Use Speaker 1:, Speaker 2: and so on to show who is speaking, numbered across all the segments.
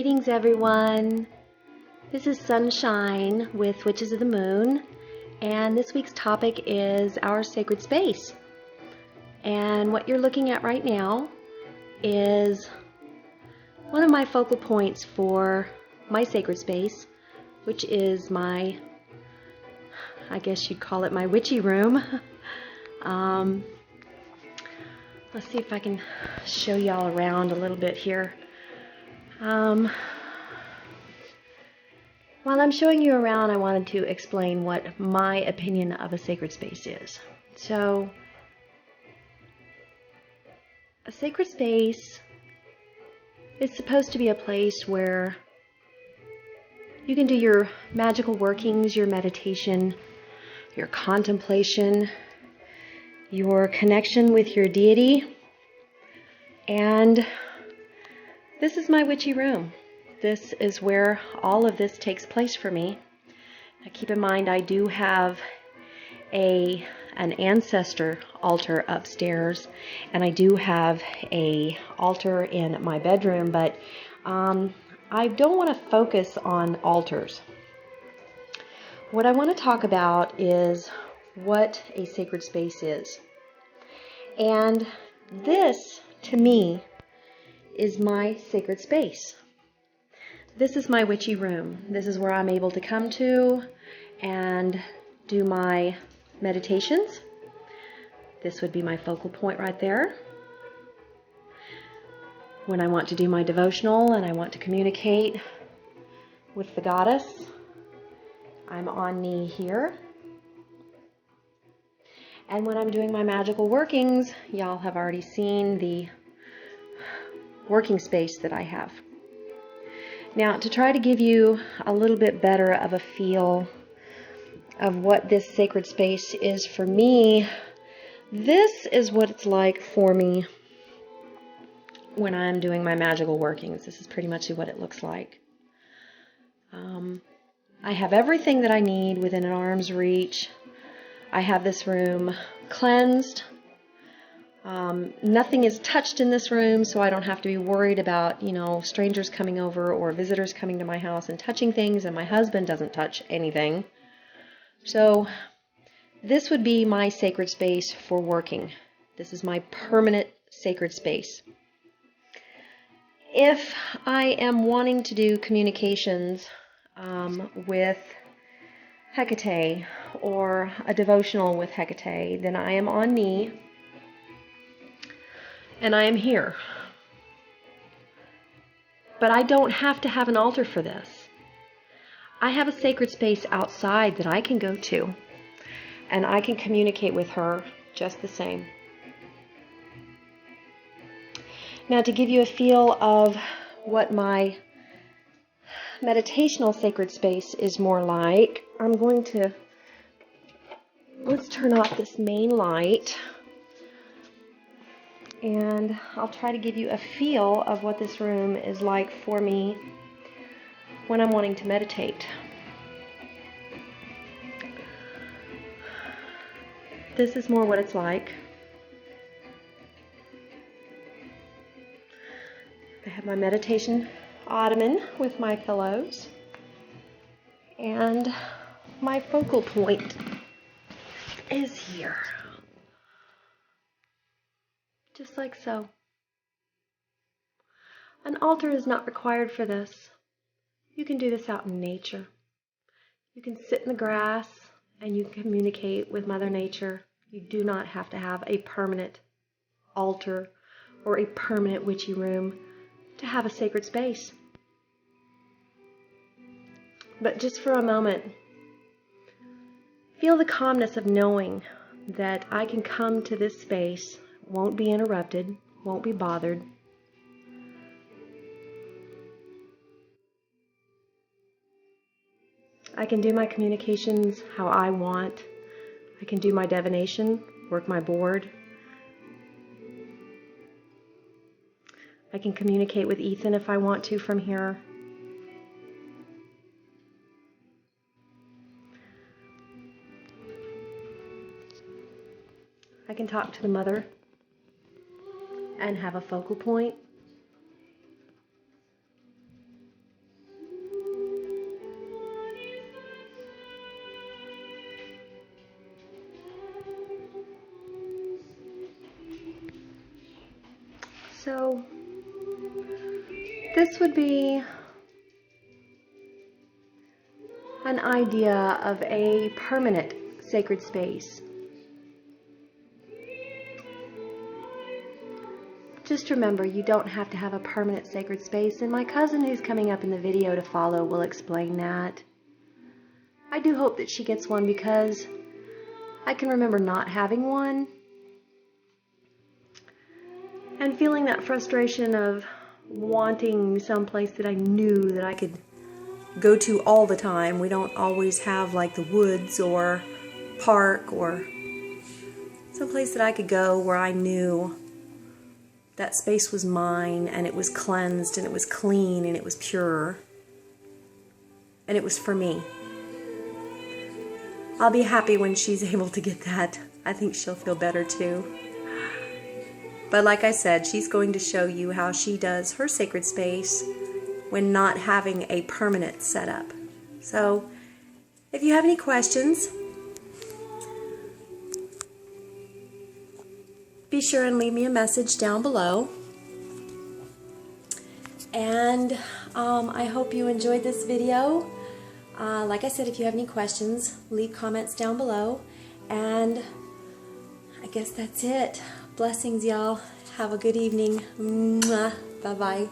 Speaker 1: Greetings everyone. This is Sunshine with Witches of the Moon, and this week's topic is our sacred space. And what you're looking at right now is one of my focal points for my sacred space, which is my, I guess you'd call it my witchy room. Let's see if I can show y'all around a little bit here. While I'm showing you around, I wanted to explain what my opinion of a sacred space is. So, a sacred space is supposed to be a place where you can do your magical workings, your meditation, your contemplation, your connection with your deity, and this is my witchy room. This is where all of this takes place for me. Now keep in mind I do have an ancestor altar upstairs, and I do have an altar in my bedroom, but I don't want to focus on altars. What I want to talk about is what a sacred space is. And this, to me, is my sacred space. This is my witchy room. This is where I'm able to come to and do my meditations. This would be my focal point right there. When I want to do my devotional and I want to communicate with the goddess, I'm on knee here. And when I'm doing my magical workings, y'all have already seen the working space that I have. Now, to try to give you a little bit better of a feel of what this sacred space is for me, this is what it's like for me when I'm doing my magical workings. This is pretty much what it looks like. I have everything that I need within an arm's reach. I have this room cleansed. Nothing is touched in this room, so I don't have to be worried about, strangers coming over or visitors coming to my house and touching things, and my husband doesn't touch anything. So this would be my sacred space for working. This is my permanent sacred space. If I am wanting to do communications with Hecate or a devotional with Hecate, then I am on knee. And I am here. But I don't have to have an altar for this. I have a sacred space outside that I can go to, and I can communicate with her just the same. Now, to give you a feel of what my meditational sacred space is more like, let's turn off this main light. And I'll try to give you a feel of what this room is like for me when I'm wanting to meditate. This is more what it's like. I have my meditation ottoman with my pillows, and my focal point is here. Just like so. An altar is not required for this. You can do this out in nature. You can sit in the grass and you can communicate with Mother Nature. You do not have to have a permanent altar or a permanent witchy room to have a sacred space. But just for a moment, feel the calmness of knowing that I can come to this space, won't be interrupted, won't be bothered. I can do my communications how I want. I can do my divination, work my board. I can communicate with Ethan if I want to from here. I can talk to the mother and have a focal point. So this would be an idea of a permanent sacred space. Just remember, you don't have to have a permanent sacred space, and my cousin who's coming up in the video to follow will explain that. I do hope that she gets one because I can remember not having one and feeling that frustration of wanting someplace that I knew that I could go to all the time. We don't always have like the woods or park or someplace that I could go where I knew that space was mine and it was cleansed and it was clean and it was pure and it was for me. I'll be happy when she's able to get that. I think she'll feel better too. But like I said, she's going to show you how she does her sacred space when not having a permanent setup. So if you have any questions, be sure and leave me a message down below. And I hope you enjoyed this video. Like I said, if you have any questions, leave comments down below. And I guess that's it. Blessings, y'all. Have a good evening. Bye-bye.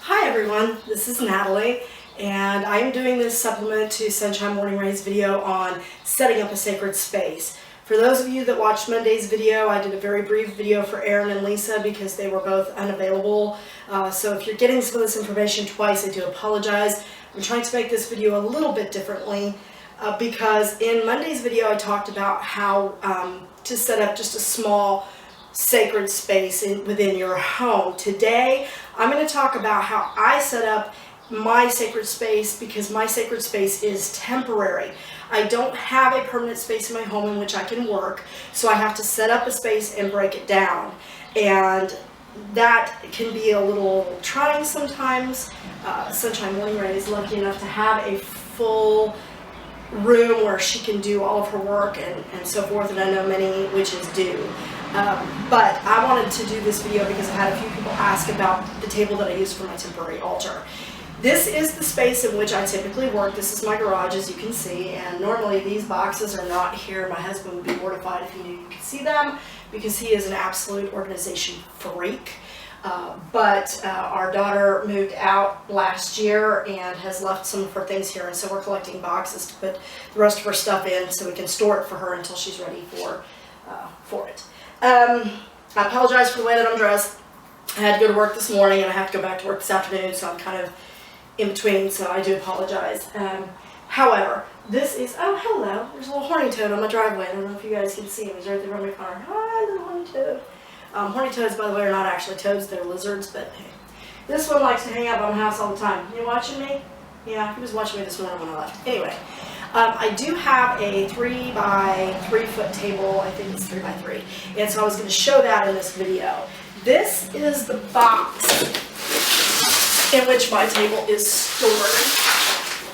Speaker 2: Hi everyone, this is Natalie, and I'm doing this supplement to Sunshine Morning Rays video on setting up a sacred space. For those of you that watched Monday's video, I did a very brief video for Aaron and Lisa because they were both unavailable. So if you're getting some of this information twice, I do apologize. I'm trying to make this video a little bit differently because in Monday's video I talked about how to set up just a small sacred space within your home. Today I'm going to talk about how I set up my sacred space because my sacred space is temporary. I don't have a permanent space in my home in which I can work, so I have to set up a space and break it down, and that can be a little trying sometimes. Sunshine Morning Ray is lucky enough to have a full room where she can do all of her work and so forth, and I know many witches do. But I wanted to do this video because I had a few people ask about the table that I use for my temporary altar. This is the space in which I typically work. This is my garage, as you can see, and normally these boxes are not here. My husband would be mortified if he knew you could see them because he is an absolute organization freak. But our daughter moved out last year and has left some of her things here, and so we're collecting boxes to put the rest of her stuff in so we can store it for her until she's ready for it. I apologize for the way that I'm dressed. I had to go to work this morning and I have to go back to work this afternoon, so I'm kind of in between, so I do apologize. However, this is, oh hello, there's a little horny toad on my driveway. I don't know if you guys can see him. He's right there around my car. Hi, little horny toad. Horny toads, by the way, are not actually toads, they're lizards, but hey. This one likes to hang out by my house all the time. You watching me? Yeah, he was watching me this morning when I left. Anyway, I do have a 3 by 3 foot table. I think it's 3 by 3. And so I was going to show that in this video. This is the box in which my table is stored.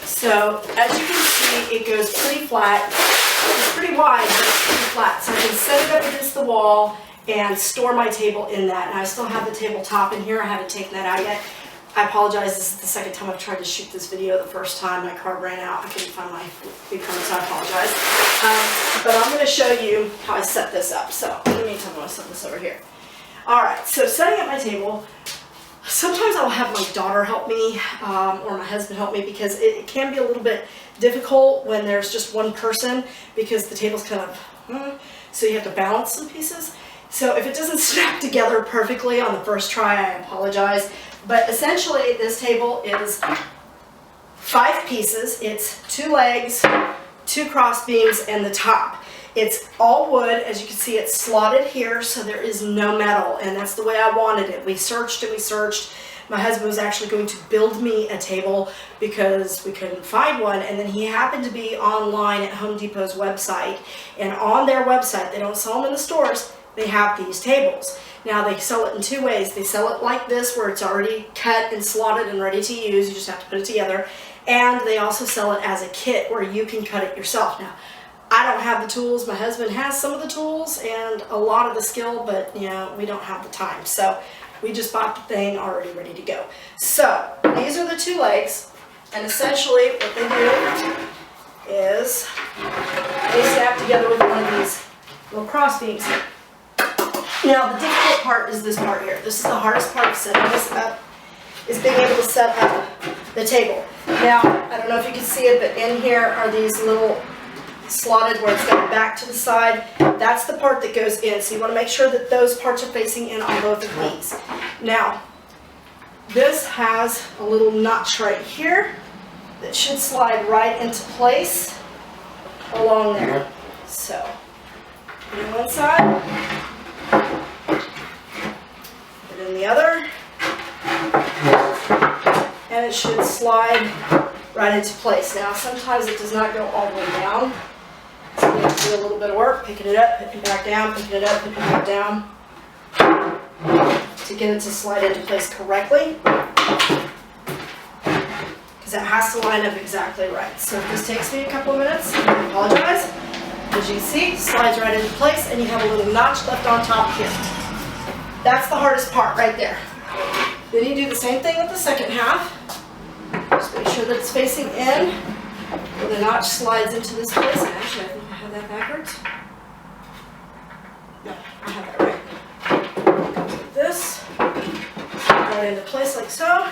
Speaker 2: So as you can see, it goes pretty flat. It's pretty wide, but it's pretty flat. So I can set it up against the wall and store my table in that. And I still have the tabletop in here. I haven't taken that out yet. I apologize, this is the second time I've tried to shoot this video. The first time my card ran out. I couldn't find my big camera, so I apologize. But I'm going to show you how I set this up. So in the meantime, I'm going to set this over here. Alright, so setting up my table, sometimes I'll have my daughter help me or my husband help me because it can be a little bit difficult when there's just one person because the table's kind of, so you have to balance some pieces. So if it doesn't snap together perfectly on the first try, I apologize. But essentially, this table is 5 pieces. It's 2 legs, 2 cross beams, and the top. It's all wood. As you can see, it's slotted here, so there is no metal, and that's the way I wanted it. We searched and we searched. My husband was actually going to build me a table because we couldn't find one, and then he happened to be online at Home Depot's website, and on their website, they don't sell them in the stores, they have these tables. Now they sell it in 2 ways. They sell it like this, where it's already cut and slotted and ready to use. You just have to put it together. And they also sell it as a kit where you can cut it yourself. Now, I don't have the tools. My husband has some of the tools and a lot of the skill, but you know, we don't have the time. So we just bought the thing already ready to go. So these are the 2 legs, and essentially what they do is they snap together with one of these little cross beams. Now the difficult part is this part here. This is the hardest part of setting this up, is being able to set up the table. Now, I don't know if you can see it, but in here are these little slotted where it's got back to the side. That's the part that goes in. So you want to make sure that those parts are facing in on both of these. Now, this has a little notch right here that should slide right into place along there. So, put it on one side, put it in the other, and it should slide right into place. Now, sometimes it does not go all the way down. So you have to do a little bit of work, picking it up, putting it back down, picking it up, putting it back down, to get it to slide into place correctly. Because it has to line up exactly right. So if this takes me a couple of minutes, I apologize. As you can see, it slides right into place, and you have a little notch left on top here. That's the hardest part right there. Then you do the same thing with the second half. Just make sure that it's facing in, where the notch slides into this place. And actually, I think I have that backwards. No, I have that right. Go with this, right into place like so.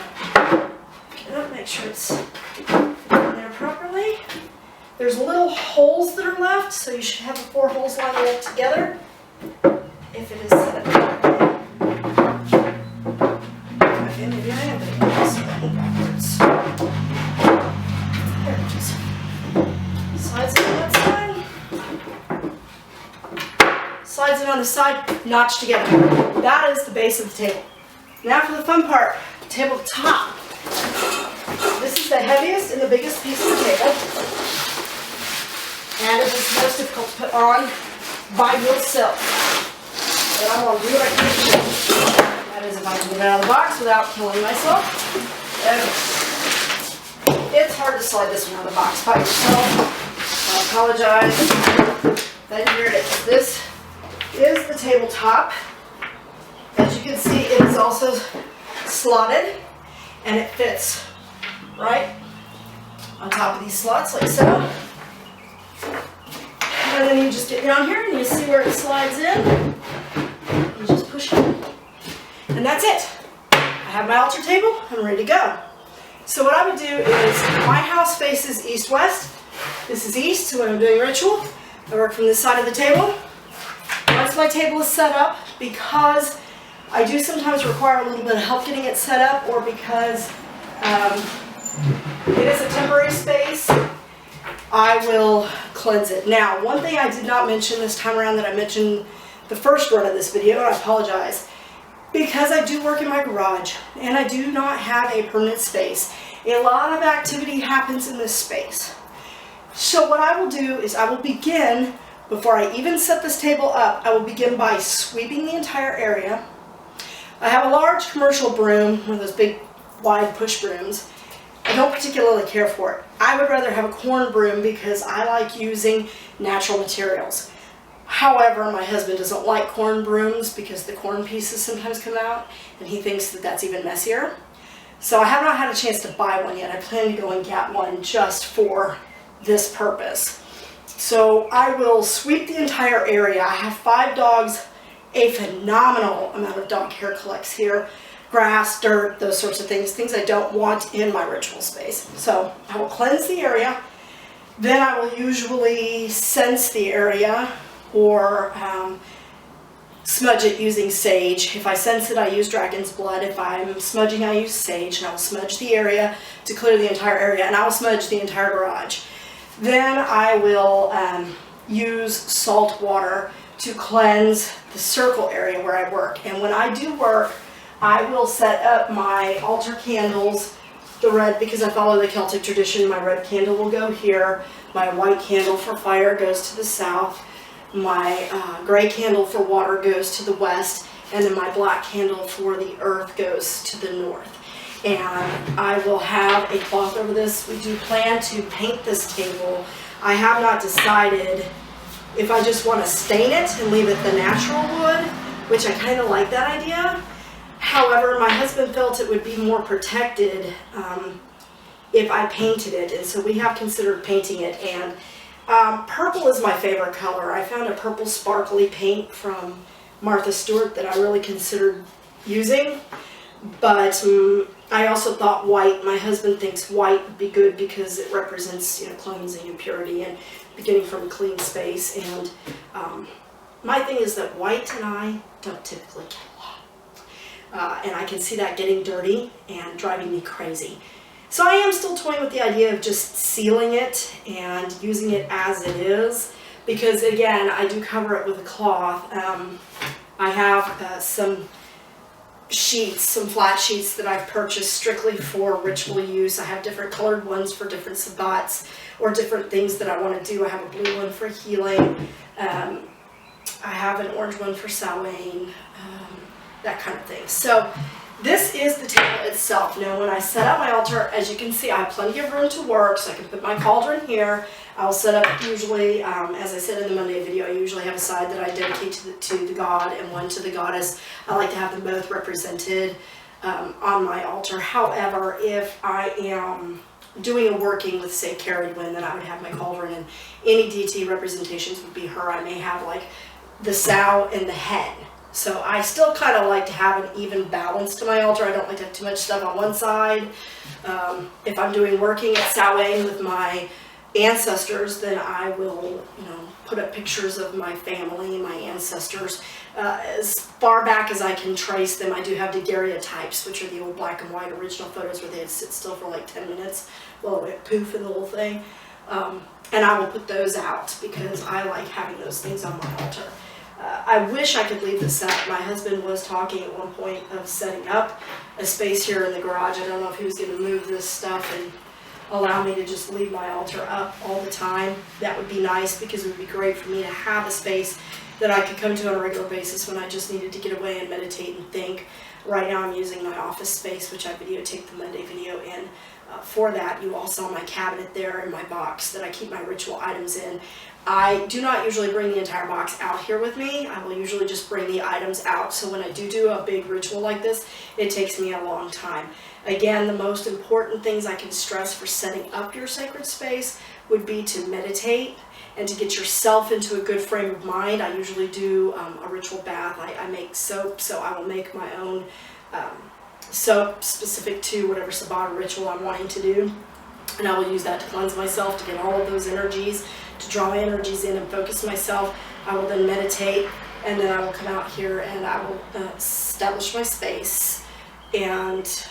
Speaker 2: Pick it up, make sure it's in there properly. There's little holes that are left, so you should have the 4 holes lining up together if it is set up properly. Okay, maybe I am putting this backwards. There it is. Slides it on that side. Slides it on the side, notch together. That is the base of the table. Now for the fun part, tabletop. This is the heaviest and the biggest piece of the table. And it is the most difficult to put on by yourself. And I'm going to do what I can. That is if I can get it out of the box without killing myself. Okay. It's hard to slide this one out of the box by yourself. I apologize. Then here it is. This is the tabletop. As you can see, it is also slotted, and it fits right on top of these slots like so. And then you just get down here and you see where it slides in. You just push it. And that's it. I have my altar table. I'm ready to go. So what I would do is, my house faces east-west. This is east, so when I'm doing ritual, I work from this side of the table. Once my table is set up, because I do sometimes require a little bit of help getting it set up, or because it is a temporary space, I will cleanse it. Now, one thing I did not mention this time around that I mentioned the first run of this video, and I apologize, because I do work in my garage and I do not have a permanent space. A lot of activity happens in this space. So what I will do is I will begin, before I even set this table up, I will begin by sweeping the entire area. I have a large commercial broom, one of those big wide push brooms. I don't particularly care for it. I would rather have a corn broom because I like using natural materials. However, my husband doesn't like corn brooms because the corn pieces sometimes come out, and he thinks that that's even messier. So I have not had a chance to buy one yet. I plan to go and get one just for this purpose. So I will sweep the entire area. I have 5 dogs. A phenomenal amount of dog hair collects here. Grass, dirt, those sorts of things. Things I don't want in my ritual space. So I will cleanse the area. Then I will usually sense the area, or smudge it using sage. If I sense it, I use dragon's blood. If I'm smudging, I use sage, and I will smudge the area to clear the entire area, and I will smudge the entire garage. Then I will use salt water to cleanse the circle area where I work. And when I do work, I will set up my altar candles, the red, because I follow the Celtic tradition. My red candle will go here. My white candle for fire goes to the south. My gray candle for water goes to the west. And then my black candle for the earth goes to the north. And I will have a cloth over this. We do plan to paint this table. I have not decided if I just want to stain it and leave it the natural wood, which I kind of like that idea. However, my husband felt it would be more protected if I painted it, and so we have considered painting it. And purple is my favorite color. I found a purple sparkly paint from Martha Stewart that I really considered using, but I also thought white. My husband thinks white would be good because it represents, cleansing and purity and beginning from a clean space. And my thing is that white and I don't typically get along. And I can see that getting dirty and driving me crazy. So I am still toying with the idea of just sealing it and using it as it is, because again, I do cover it with a cloth. I have some sheets, some flat sheets that I've purchased strictly for ritual use. I have different colored ones for different sabbats or different things that I want to do. I have a blue one for healing. I have an orange one for Samhain, that kind of thing. So this is the table itself. Now when I set up my altar, as you can see, I have plenty of room to work, so I can put my cauldron here. I'll set up usually, as I said in the Monday video, I usually have a side that I dedicate to the god and one to the goddess. I like to have them both represented on my altar. However, if I am doing a working with, say, carried wind, then I would have my cauldron, and any deity representations would be her. I may have like the sow and the hen. So I still kind of like to have an even balance to my altar. I don't like to have too much stuff on one side. If I'm doing working at Samhain with my ancestors, then I will, put up pictures of my family, my ancestors, as far back as I can trace them. I do have daguerreotypes, which are the old black and white original photos where they'd sit still for like 10 minutes while it went poof in the little thing. And I will put those out because I like having those things on my altar. I wish I could leave this up. My husband was talking at one point of setting up a space here in the garage. I don't know if he was going to move this stuff and allow me to just leave my altar up all the time. That would be nice, because it would be great for me to have a space that I could come to on a regular basis when I just needed to get away and meditate and think. Right now I'm using my office space, which I videotaped the Monday video in. For that, you all saw my cabinet there and my box that I keep my ritual items in. I do not usually bring the entire box out here with me. I will usually just bring the items out. So when I do a big ritual like this, it takes me a long time. Again, the most important things I can stress for setting up your sacred space would be to meditate and to get yourself into a good frame of mind. I usually do a ritual bath. I make soap, so I will make my own soap specific to whatever Sabbat ritual I'm wanting to do. And I will use that to cleanse myself, to get all of those energies, to draw my energies in and focus myself. I will then meditate, and then I will come out here and I will establish my space, and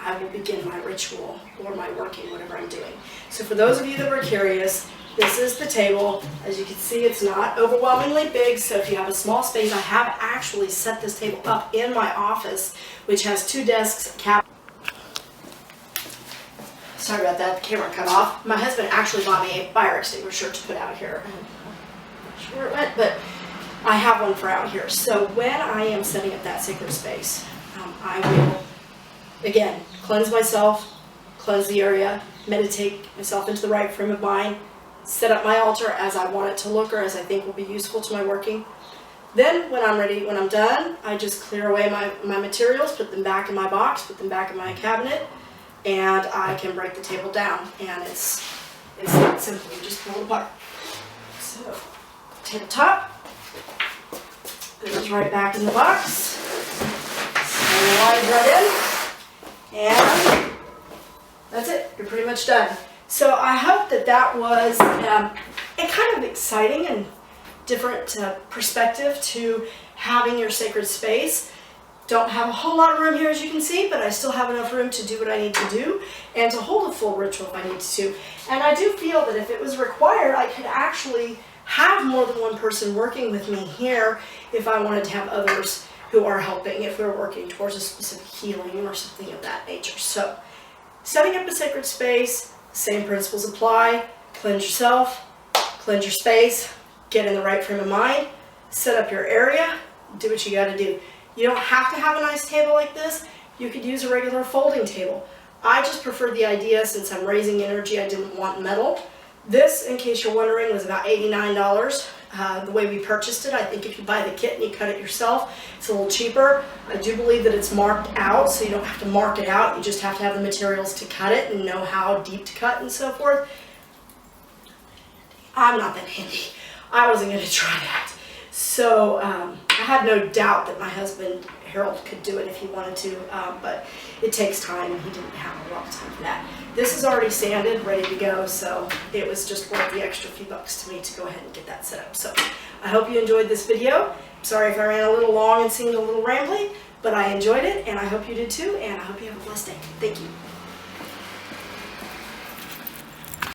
Speaker 2: I will begin my ritual or my working, whatever I'm doing. So for those of you that were curious, this is the table. As you can see, it's not overwhelmingly big, so if you have a small space, I have actually set this table up in my office, which has 2 desks, Sorry about that, the camera cut off. My husband actually bought me a fire extinguisher to put out here. I'm not sure where it went, but I have one for out here. So when I am setting up that sacred space, I will, again, cleanse myself, cleanse the area, meditate myself into the right frame of mind, set up my altar as I want it to look or as I think will be useful to my working. Then when I'm ready, when I'm done, I just clear away my materials, put them back in my box, put them back in my cabinet, and I can break the table down. And it's that simple. You just pull it apart. So, tabletop goes right back in the box. Slide right in, and that's it. You're pretty much done. So I hope that was kind of exciting and different perspective to having your sacred space. Don't have a whole lot of room here, as you can see, but I still have enough room to do what I need to do and to hold a full ritual if I need to. And I do feel that if it was required, I could actually have more than one person working with me here if I wanted to have others who are helping, if we're working towards a specific healing or something of that nature. So, setting up a sacred space, same principles apply. Cleanse yourself, cleanse your space, get in the right frame of mind, set up your area, do what you got to do. You don't have to have a nice table like this. You could use a regular folding table. I just prefer the idea, since I'm raising energy, I didn't want metal. This, in case you're wondering, was about $89. The way we purchased it, I think if you buy the kit and you cut it yourself, it's a little cheaper. I do believe that it's marked out, so you don't have to mark it out. You just have to have the materials to cut it and know how deep to cut and so forth. I'm not that handy. I wasn't going to try that. So I had no doubt that my husband, Harold, could do it if he wanted to, but it takes time and he didn't have a lot of time for that. This is already sanded, ready to go, so it was just worth the extra few bucks to me to go ahead and get that set up. So I hope you enjoyed this video. Sorry if I ran a little long and seemed a little rambly, but I enjoyed it and I hope you did too, and I hope you have a blessed day. Thank you.